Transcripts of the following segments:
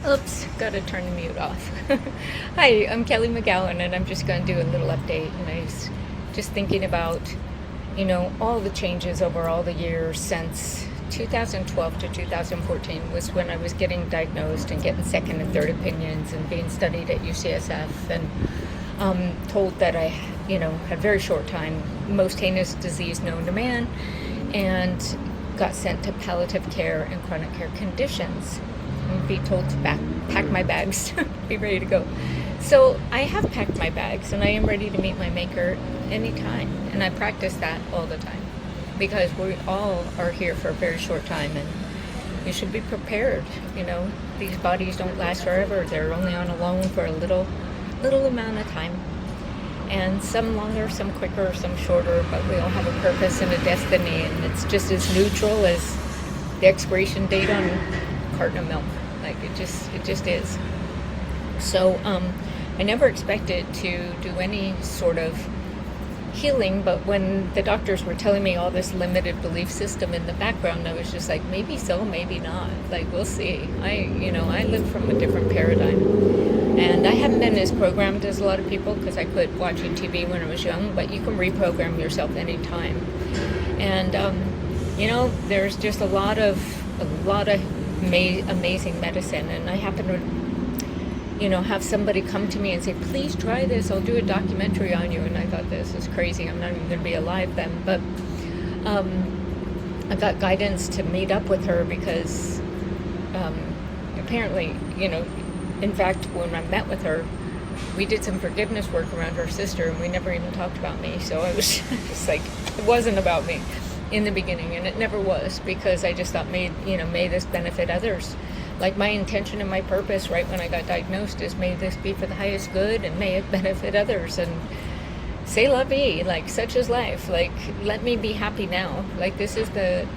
Oops, gotta turn the mute off. Hi, I'm Kelli McGowan, and I'm just gonna do a little update. And I was just thinking about, all the changes over all the years since 2012 to 2014 was when I was getting diagnosed and getting second and third opinions and being studied at UCSF and told that I, had very short time, most heinous disease known to man, and got sent to palliative care and chronic care conditions and be told to pack my bags, be ready to go. So I have packed my bags and I am ready to meet my maker anytime. And I practice that all the time because we all are here for a very short time and you should be prepared. These bodies don't last forever. They're only on a loan for a little amount of time. And some longer, some quicker, some shorter, but we all have a purpose and a destiny, and it's just as neutral as the expiration date on a carton of milk. Like it just is. So I never expected to do any sort of healing, but when the doctors were telling me all this limited belief system in the background, I was just like, maybe so, maybe not. Like, we'll see. I live from a different paradigm. And I haven't been as programmed as a lot of people because I quit watching TV when I was young, but you can reprogram yourself anytime. And, there's just a lot of amazing medicine. And I happen to have somebody come to me and say, please try this, I'll do a documentary on you. And I thought, this is crazy, I'm not even going to be alive then. But I got guidance to meet up with her because apparently, in fact, when I met with her, we did some forgiveness work around her sister and we never even talked about me. So I was just like, it wasn't about me in the beginning, and it never was, because I just thought, may this benefit others. Like, my intention and my purpose right when I got diagnosed is, may this be for the highest good and may it benefit others. And c'est la vie, like, such is life. Like, let me be happy now. Like, this is the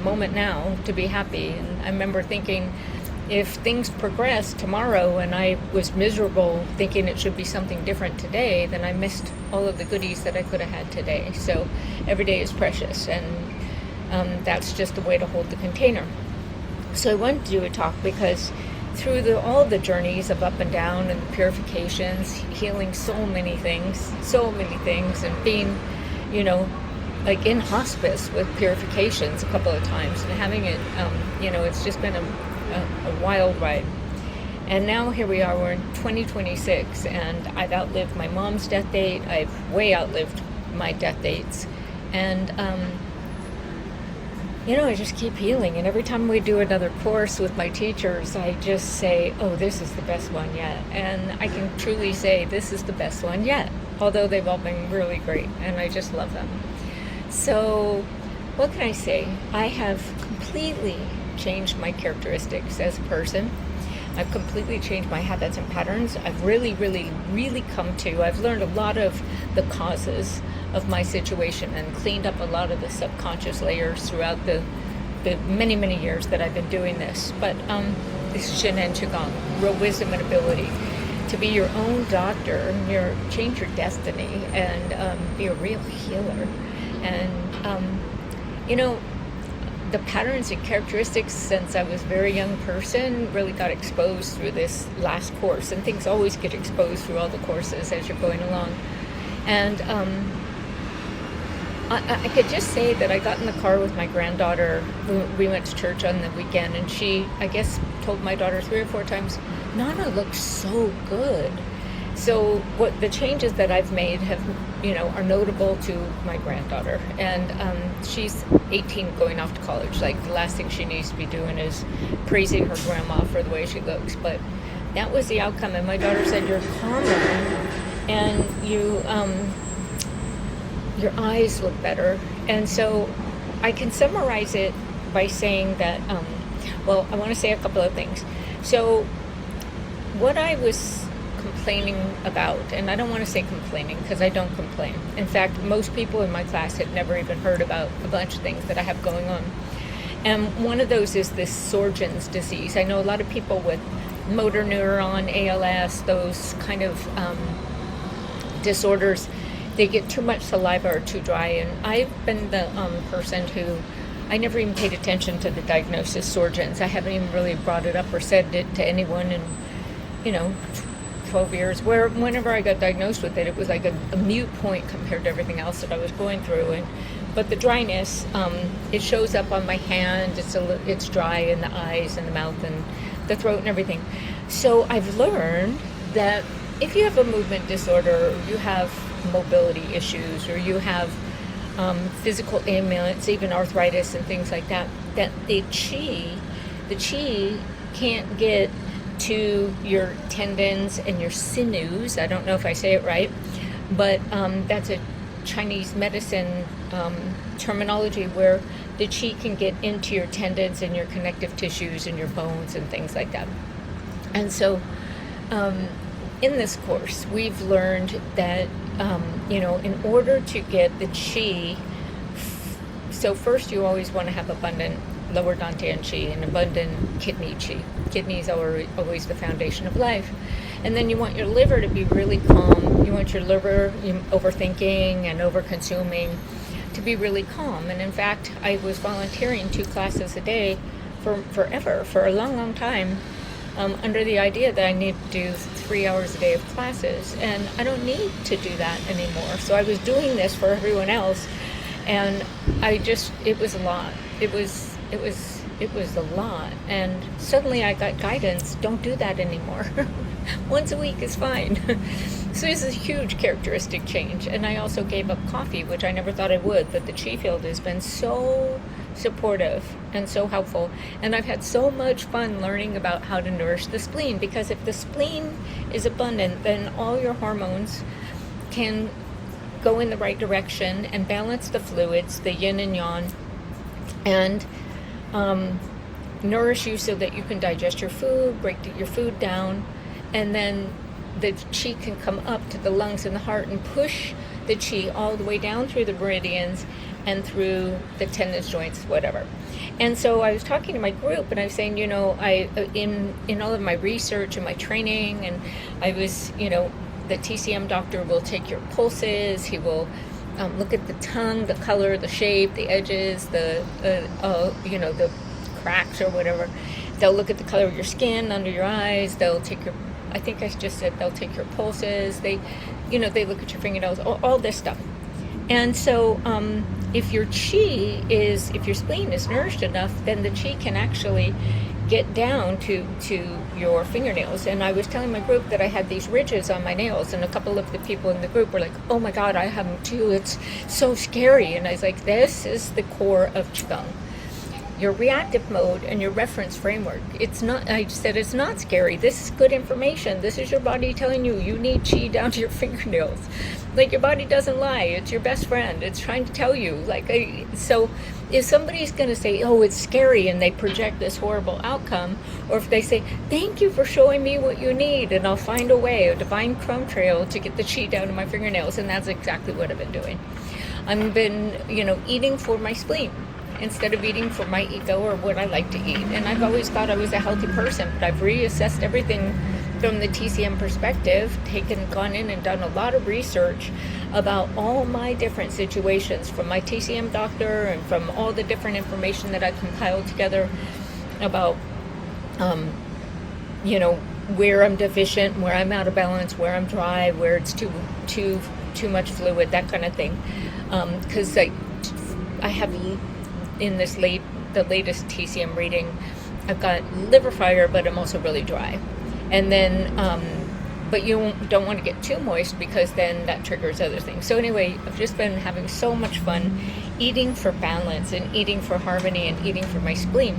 moment now to be happy. And I remember thinking, if things progressed tomorrow and I was miserable thinking it should be something different today, then I missed all of the goodies that I could have had today. So every day is precious, and that's just the way to hold the container. So I wanted to do a talk because through all the journeys of up and down and the purifications, healing so many things, and being, like in hospice with purifications a couple of times, and having it, it's just been a wild ride. And now here we are, we're in 2026, and I've outlived my mom's death date. I've way outlived my death dates. And, I just keep healing. And every time we do another course with my teachers, I just say, oh, this is the best one yet. And I can truly say this is the best one yet, although they've all been really great, and I just love them. So what can I say? I have completely changed my characteristics as a person. I've completely changed my habits and patterns. I've really, really, really I've learned a lot of the causes of my situation and cleaned up a lot of the subconscious layers throughout the many, many years that I've been doing this. But this is zhineng qigong, real wisdom and ability to be your own doctor, change your destiny, and be a real healer. And, the patterns and characteristics since I was a very young person really got exposed through this last course, and things always get exposed through all the courses as you're going along. And I could just say that I got in the car with my granddaughter. We went to church on the weekend, and she, I guess, told my daughter 3 or 4 times, Nana looks so good. So what the changes that I've made have, are notable to my granddaughter. And she's 18 going off to college. Like, the last thing she needs to be doing is praising her grandma for the way she looks. But that was the outcome. And my daughter said, you're calmer and your eyes look better. And so I can summarize it by saying that, I want to say a couple of things. So what I was complaining about, and I don't want to say complaining because I don't complain. In fact, most people in my class had never even heard about a bunch of things that I have going on. And one of those is this Sorgen's disease. I know a lot of people with motor neuron, ALS, those kind of disorders, they get too much saliva or too dry. And I've been the person who I never even paid attention to the diagnosis, Sorgens. I haven't even really brought it up or said it to anyone in, 12 years. Whenever I got diagnosed with it, it was like a mute point compared to everything else that I was going through. But the dryness, it shows up on my hand. It's dry in the eyes and the mouth and the throat and everything. So I've learned that if you have a movement disorder, or you have mobility issues, or you have physical ailments, even arthritis and things like that, that the qi can't get to your tendons and your sinews. I don't know if I say it right, but that's a Chinese medicine terminology where the qi can get into your tendons and your connective tissues and your bones and things like that. And so in this course, we've learned that, in order to get the qi, so first you always want to have abundant lower dantian qi and abundant kidney qi. Kidneys are always the foundation of life. And then you want your liver to be really calm. You want your liver, overthinking and over-consuming, to be really calm. And in fact, I was volunteering 2 classes a day for a long, long time, under the idea that I need to do 3 hours a day of classes. And I don't need to do that anymore. So I was doing this for everyone else. And it was a lot. It was a lot. And suddenly I got guidance, don't do that anymore. Once a week is fine. So this is a huge characteristic change. And I also gave up coffee, which I never thought I would, but the Qi field has been so supportive and so helpful. And I've had so much fun learning about how to nourish the spleen, because if the spleen is abundant, then all your hormones can go in the right direction and balance the fluids, the yin and yang, and nourish you so that you can digest your food, break your food down, and then the qi can come up to the lungs and the heart and push the qi all the way down through the meridians and through the tendons, joints, whatever. And so I was talking to my group, and I was saying, I in all of my research and my training, and I was, the TCM doctor will take your pulses. He will look at the tongue, the color, the shape, the edges, the cracks or whatever. They'll look at the color of your skin under your eyes. They'll take I think I just said they'll take your pulses. They look at your fingernails, all this stuff. And so if your spleen is nourished enough, then the qi can actually get down to your fingernails. And I was telling my group that I had these ridges on my nails, and a couple of the people in the group were like, oh my God, I have them too. It's so scary. And I was like, this is the core of qigong. Your reactive mode and your reference framework. I said, it's not scary. This is good information. This is your body telling you need qi down to your fingernails. Like, your body doesn't lie. It's your best friend. It's trying to tell you. So if somebody's going to say, oh, it's scary, and they project this horrible outcome, or if they say, thank you for showing me what you need, and I'll find a way, a divine crumb trail to get the qi down to my fingernails. And that's exactly what I've been doing. I've been, eating for my spleen instead of eating for my ego or what I like to eat. And I've always thought I was a healthy person, but I've reassessed everything from the TCM perspective, gone in and done a lot of research about all my different situations, from my TCM doctor and from all the different information that I compiled together about, where I'm deficient, where I'm out of balance, where I'm dry, where it's too much fluid, that kind of thing. Because I have, in the latest TCM reading, I've got liver fire, but I'm also really dry. And then, but you don't want to get too moist, because then that triggers other things. So anyway, I've just been having so much fun eating for balance and eating for harmony and eating for my spleen.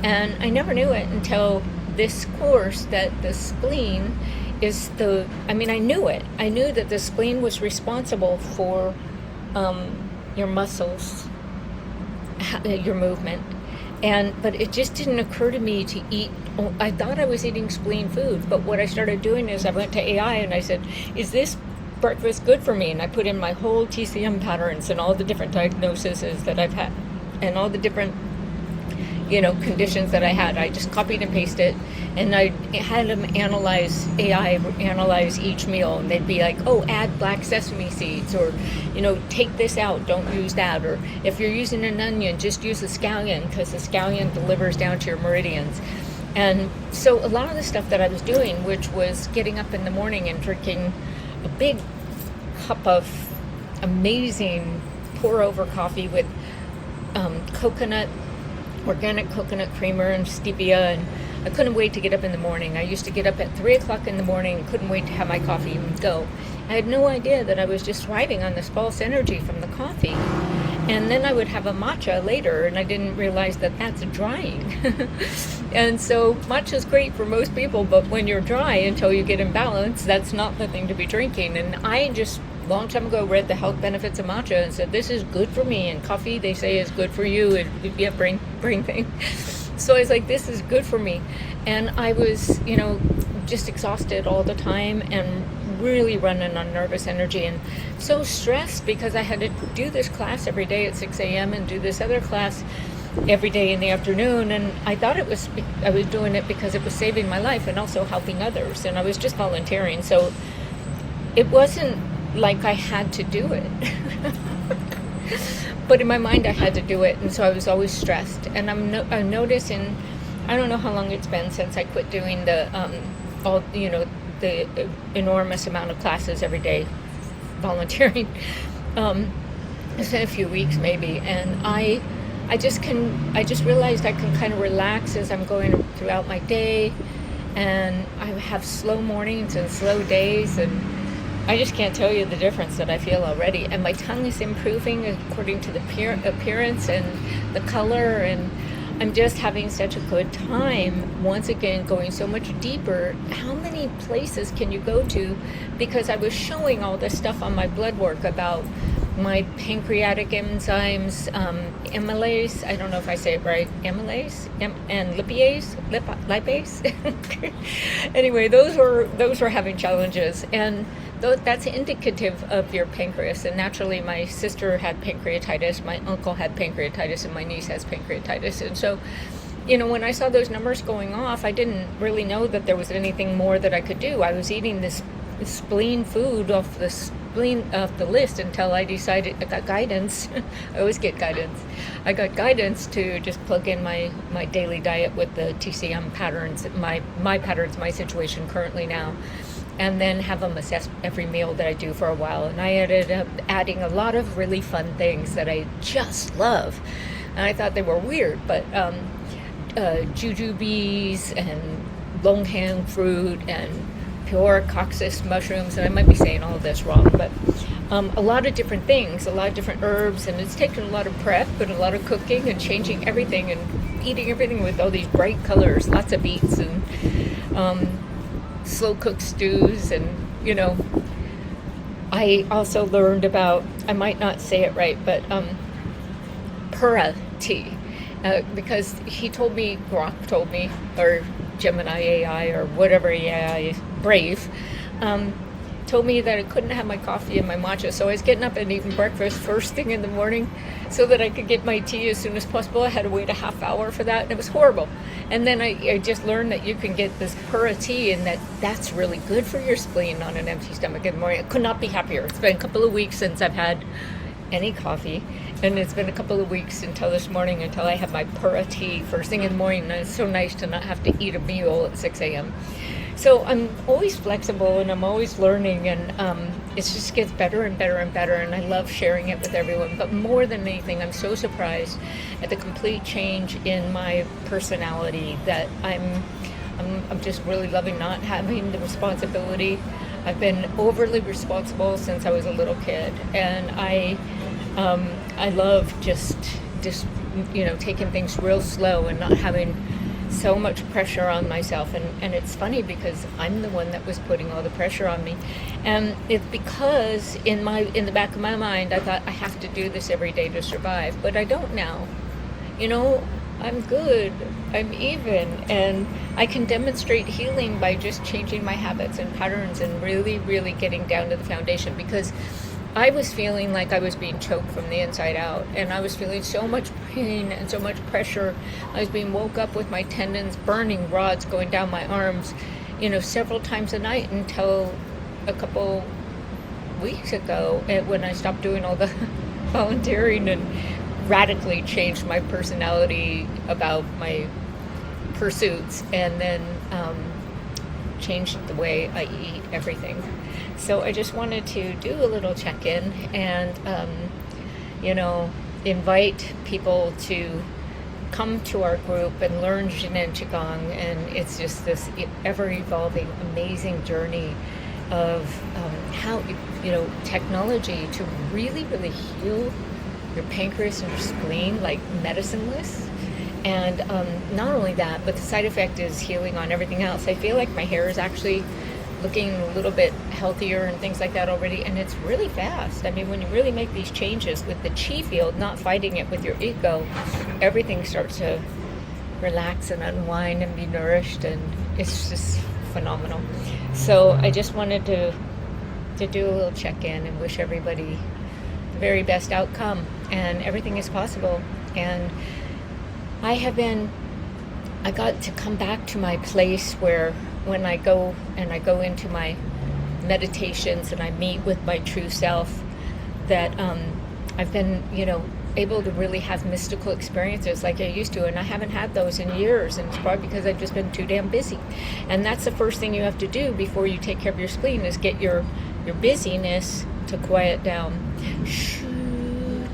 And I never knew it until this course, that the spleen is I knew it. I knew that the spleen was responsible for your muscles, your movement. But it just didn't occur to me to eat. I thought I was eating spleen food, but what I started doing is I went to AI and I said, is this breakfast good for me? And I put in my whole TCM patterns and all the different diagnoses that I've had, and all the different, conditions that I had. I just copied and pasted, and I had them analyze each meal, and they'd be like, oh, add black sesame seeds, or, take this out, don't use that, or if you're using an onion, just use a scallion, because the scallion delivers down to your meridians. And so a lot of the stuff that I was doing, which was getting up in the morning and drinking a big cup of amazing pour-over coffee with organic coconut creamer and stevia, and I couldn't wait to get up in the morning. I used to get up at 3 o'clock in the morning and couldn't wait to have my coffee and go. I had no idea that I was just thriving on this false energy from the coffee. And then I would have a matcha later, and I didn't realize that that's drying. And so matcha's great for most people, but when you're dry until you get imbalance, that's not the thing to be drinking. And I just, long time ago, read the health benefits of matcha and said, this is good for me. And coffee, they say, is good for you if you have brain thing. So I was like, this is good for me. And I was, just exhausted all the time and really running on nervous energy and so stressed because I had to do this class every day at 6 a.m. and do this other class every day in the afternoon. And I thought I was doing it because it was saving my life and also helping others. And I was just volunteering. So it wasn't like I had to do it. But in my mind, I had to do it. And so I was always stressed. And I'm noticing, I don't know how long it's been since I quit doing the enormous amount of classes every day, volunteering. It's been a few weeks maybe, and I just realized I can kind of relax as I'm going throughout my day, and I have slow mornings and slow days, and I just can't tell you the difference that I feel already. And my tongue is improving according to the appearance and the color, and I'm just having such a good time, once again, going so much deeper. How many places can you go to? Because I was showing all this stuff on my blood work about my pancreatic enzymes, amylase, I don't know if I say it right, amylase, and lipase. Anyway, those were having challenges, and that's indicative of your pancreas. And naturally, my sister had pancreatitis, my uncle had pancreatitis, and my niece has pancreatitis. And so, when I saw those numbers going off, I didn't really know that there was anything more that I could do. I was eating this spleen food off the list until I decided, I got guidance. I always get guidance. I got guidance to just plug in my daily diet with the TCM patterns, my patterns, my situation currently now, and then have them assess every meal that I do for a while. And I ended up adding a lot of really fun things that I just love. And I thought they were weird, but jujubes and longhang fruit and pure coccyx mushrooms, and I might be saying all of this wrong, but a lot of different things, a lot of different herbs, and it's taken a lot of prep and a lot of cooking and changing everything and eating everything with all these bright colors, lots of beets and slow cooked stews. And I also learned about, I might not say it right, but pura tea, because Grok told me, or Gemini AI or whatever AI, Brave, told me that I couldn't have my coffee and my matcha, so I was getting up and eating breakfast first thing in the morning so that I could get my tea as soon as possible. I had to wait a half hour for that, and it was horrible. And then I just learned that you can get this pura tea, and that's really good for your spleen on an empty stomach in the morning. I could not be happier. It's been a couple of weeks since I've had any coffee, and it's been a couple of weeks until this morning until I have my pura tea first thing in the morning, and it's so nice to not have to eat a meal at 6 a.m. So I'm always flexible, and I'm always learning, and it just gets better and better and better, and I love sharing it with everyone. But more than anything, I'm so surprised at the complete change in my personality that I'm just really loving not having the responsibility. I've been overly responsible since I was a little kid, and I love just taking things real slow and not having so much pressure on myself. And it's funny because I'm the one that was putting all the pressure on me, and it's because in the back of my mind I thought I have to do this every day to survive, but I don't now. I'm good, I'm even, and I can demonstrate healing by just changing my habits and patterns and really, really getting down to the foundation. Because I was feeling like I was being choked from the inside out, and I was feeling so much pain and so much pressure. I was being woke up with my tendons, burning rods going down my arms, several times a night until a couple weeks ago, when I stopped doing all the volunteering and radically changed my personality about my pursuits, and then changed the way I eat everything. So I just wanted to do a little check-in and, invite people to come to our group and learn zhineng qigong. And it's just this ever-evolving, amazing journey of how, technology to really, really heal your pancreas and your spleen, like medicineless. And not only that, but the side effect is healing on everything else. I feel like my hair is actually looking a little bit healthier and things like that already, and it's really fast. I mean, when you really make these changes with the chi field, not fighting it with your ego, everything starts to relax and unwind and be nourished, and it's just phenomenal. So I just wanted to do a little check-in and wish everybody the very best outcome, and everything is possible. And I got to come back to my place where when I go into my meditations and I meet with my true self, that I've been, able to really have mystical experiences like I used to, and I haven't had those in years, and it's probably because I've just been too damn busy. And that's the first thing you have to do before you take care of your spleen, is get your busyness to quiet down,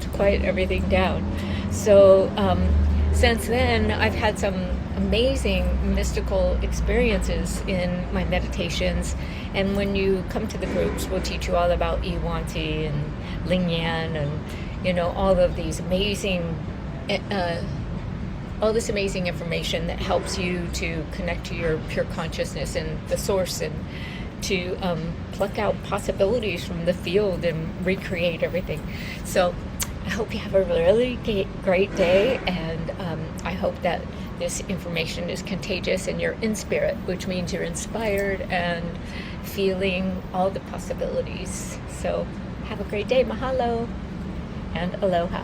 to quiet everything down. So since then, I've had some amazing mystical experiences in my meditations. And when you come to the groups, we'll teach you all about Iwanti and Ling Yan and, all of these amazing, all this amazing information that helps you to connect to your pure consciousness and the source, and to pluck out possibilities from the field and recreate everything. So I hope you have a really great day, and I hope that this information is contagious and you're in spirit, which means you're inspired and feeling all the possibilities. So have a great day. Mahalo and aloha.